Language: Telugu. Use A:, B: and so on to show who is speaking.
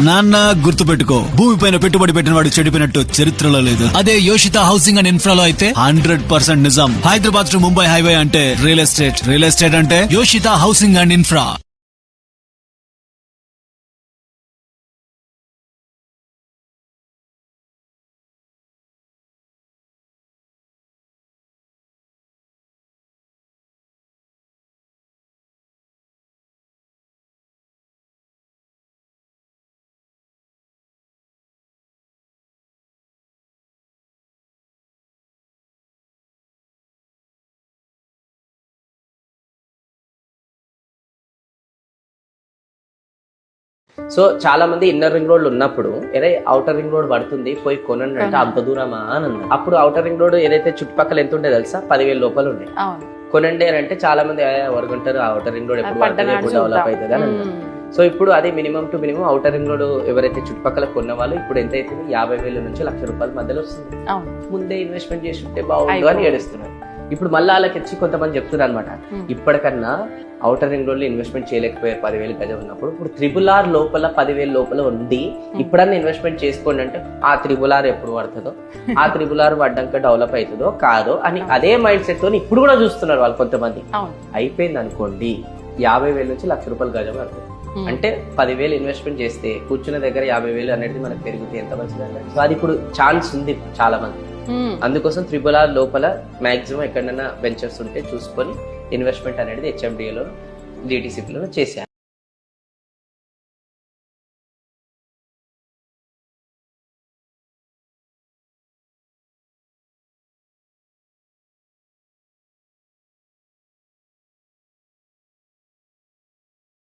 A: నాన్న గుర్తుపెట్టుకో, భూమిపైన పెట్టుబడి పెట్టిన వాడు చెడిపోయినట్టు చరిత్రలో లేదు. అదే యోషిత హౌసింగ్ అండ్ ఇన్ఫ్రాలో అయితే 100% నిజం. హైదరాబాద్ టు ముంబై హైవే అంటే రియల్ ఎస్టేట్ అంటే యోషిత హౌసింగ్ అండ్ ఇన్ఫ్రా.
B: సో చాలా మంది ఇన్నర్ రింగ్ రోడ్ ఉన్నప్పుడు ఏదైతే అవుటర్ రింగ్ రోడ్ పడుతుంది పోయి కొనండి అంటే అంత దూరమా అని అన్నారు. అప్పుడు అవుటర్ రింగ్ రోడ్ ఏదైతే చుట్టుపక్కల ఎంత ఉండే తెలుసా, 10,000 లోపల ఉండే. కొనండి అని అంటే చాలా మంది ఎవరుకుంటారు, అవుటర్ రింగ్ రోడ్ ఎప్పుడు పడుతుంది, ఎప్పుడు డెవలప్ అవుతుంది అని అన్నారు. సో ఇప్పుడు అది minimum to minimum outer ring road ఎవరైతే చుట్టుపక్కల కొన్న వాళ్ళు ఇప్పుడు ఎంత అవుతుంది, 50,000 నుంచి ₹1,00,000 మధ్యలో వస్తుంది. ముందే ఇన్వెస్ట్మెంట్ చేసి ఉంటే బాగుండు అని ఏడుస్తున్నారు. ఇప్పుడు మళ్ళీ వాళ్ళకి వచ్చి కొంతమంది చెప్తున్నారు అనమాట, ఇప్పటికన్నా అవుటర్ రింగ్ రోడ్ లో ఇన్వెస్ట్మెంట్ చేయలేకపోయారు 10,000 గజం ఉన్నప్పుడు, ఇప్పుడు RRR లోపల 10,000 లోపల ఉంది, ఇప్పుడన్నా ఇన్వెస్ట్మెంట్ చేసుకోండి అంటే ఆ RRR ఎప్పుడు పడుతుందో, ఆ RRR పడ్డాక డెవలప్ అవుతుందో కాదో అని అదే మైండ్ సెట్ తో ఇప్పుడు కూడా చూస్తున్నారు వాళ్ళు కొంతమంది. అయిపోయింది అనుకోండి, 50,000 నుంచి ₹1,00,000 గజం వరకు అంటే 10,000 ఇన్వెస్ట్మెంట్ చేస్తే కూర్చున్న దగ్గర 50,000 అనేది మనకు పెరిగితే ఎంత మంచిది. సో అది ఇప్పుడు ఛాన్స్ ఉంది చాలా మంది. అందుకోసం RRR లోపల మాక్సిమం ఎక్కడైనా వెంచర్స్ ఉంటే చూసుకొని ఇన్వెస్ట్మెంట్ అనేది HMDA లో DTCP లో చేశారు.